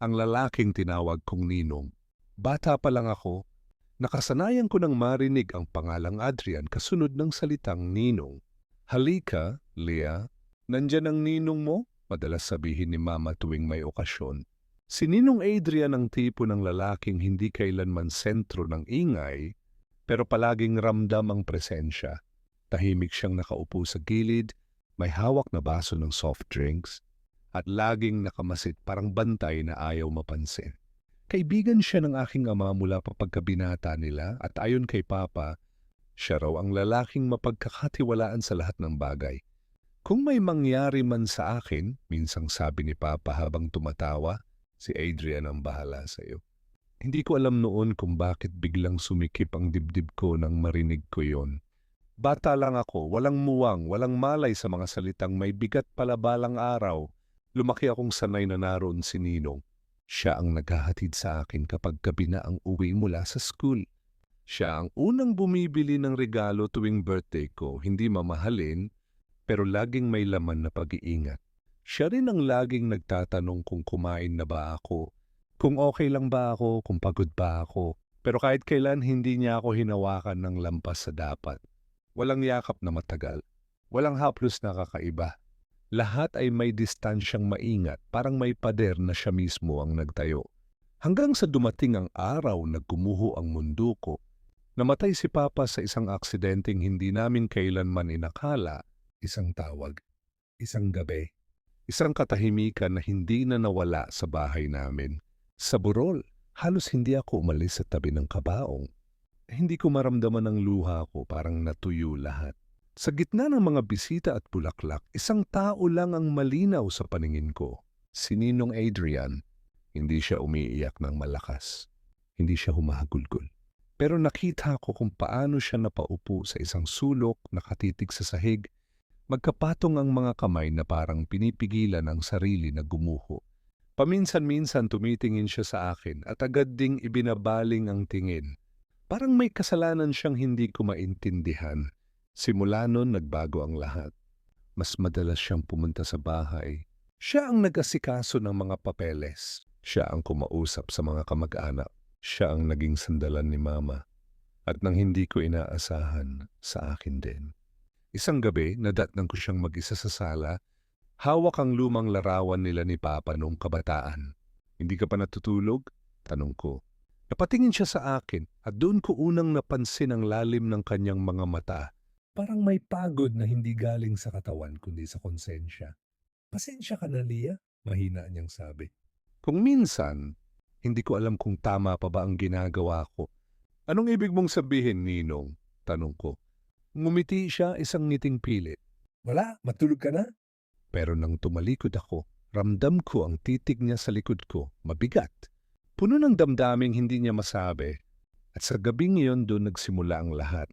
ang lalaking tinawag kong Ninong. Bata pa lang ako, nakasanayan ko nang marinig ang pangalang Adrian kasunod ng salitang Ninong. Halika, Leah, nandyan ang ninong mo? Madalas sabihin ni Mama tuwing may okasyon. Si Ninong Adrian ang tipo ng lalaking hindi kailanman sentro ng ingay, pero palaging ramdam ang presensya. Tahimik siyang nakaupo sa gilid, may hawak na baso ng soft drinks, at laging nakamasid parang bantay na ayaw mapansin. Kaibigan siya ng aking ama mula pa pagkabinata nila at ayon kay Papa, siya raw ang lalaking mapagkakatiwalaan sa lahat ng bagay. Kung may mangyari man sa akin, minsang sabi ni Papa habang tumatawa, si Adrian ang bahala sa iyo. Hindi ko alam noon kung bakit biglang sumikip ang dibdib ko nang marinig ko yon. Bata lang ako, walang muwang, walang malay sa mga salitang may bigat pala balang araw. Lumaki akong sanay na naroon si Ninong. Siya ang naghahatid sa akin kapag gabi na ang uwi mula sa school. Siya ang unang bumibili ng regalo tuwing birthday ko, hindi mamahalin, pero laging may laman na pag-iingat. Siya rin ang laging nagtatanong kung kumain na ba ako, kung okay lang ba ako, kung pagod ba ako. Pero kahit kailan hindi niya ako hinawakan ng lampas sa dapat. Walang yakap na matagal, walang haplos na kakaiba. Lahat ay may distansyang maingat, parang may pader na siya mismo ang nagtayo. Hanggang sa dumating ang araw na gumuho ang mundo ko, namatay si Papa sa isang aksidenteng hindi namin kailanman inakala, isang tawag, isang gabi, isang katahimikan na hindi na nawala sa bahay namin. Sa burol, halos hindi ako umalis sa tabi ng kabaong. Hindi ko maramdaman ang luha ko, parang natuyo lahat. Sa gitna ng mga bisita at bulaklak, isang tao lang ang malinaw sa paningin ko. Si Ninong Adrian. Hindi siya umiiyak ng malakas. Hindi siya humahagulgol. Pero nakita ko kung paano siya napaupo sa isang sulok, nakatitig sa sahig. Magkapatong ang mga kamay na parang pinipigilan ang sarili na gumuho. Paminsan-minsan tumitingin siya sa akin at agad ding ibinabaling ang tingin. Parang may kasalanan siyang hindi ko maintindihan. Simula noon nagbago ang lahat. Mas madalas siyang pumunta sa bahay. Siya ang nag-asikaso ng mga papeles. Siya ang kumausap sa mga kamag-anak. Siya ang naging sandalan ni Mama. At nang hindi ko inaasahan, sa akin din. Isang gabi, nadatnan ko siyang mag-isa sa sala. Hawak ang lumang larawan nila ni Papa noong kabataan. Hindi ka pa natutulog? Tanong ko. Napatingin siya sa akin at doon ko unang napansin ang lalim ng kanyang mga mata. Parang may pagod na hindi galing sa katawan kundi sa konsensya. Pasensya ka na, Leah, mahina niyang sabi. Kung minsan, hindi ko alam kung tama pa ba ang ginagawa ko. Anong ibig mong sabihin, Ninong? Tanong ko. Ngumiti siya, isang ngiting pilit. Wala, matulog ka na? Pero nang tumalikod ako, ramdam ko ang titig niya sa likod ko, mabigat. Puno ng damdaming hindi niya masabi. At sa gabing iyon doon nagsimula ang lahat.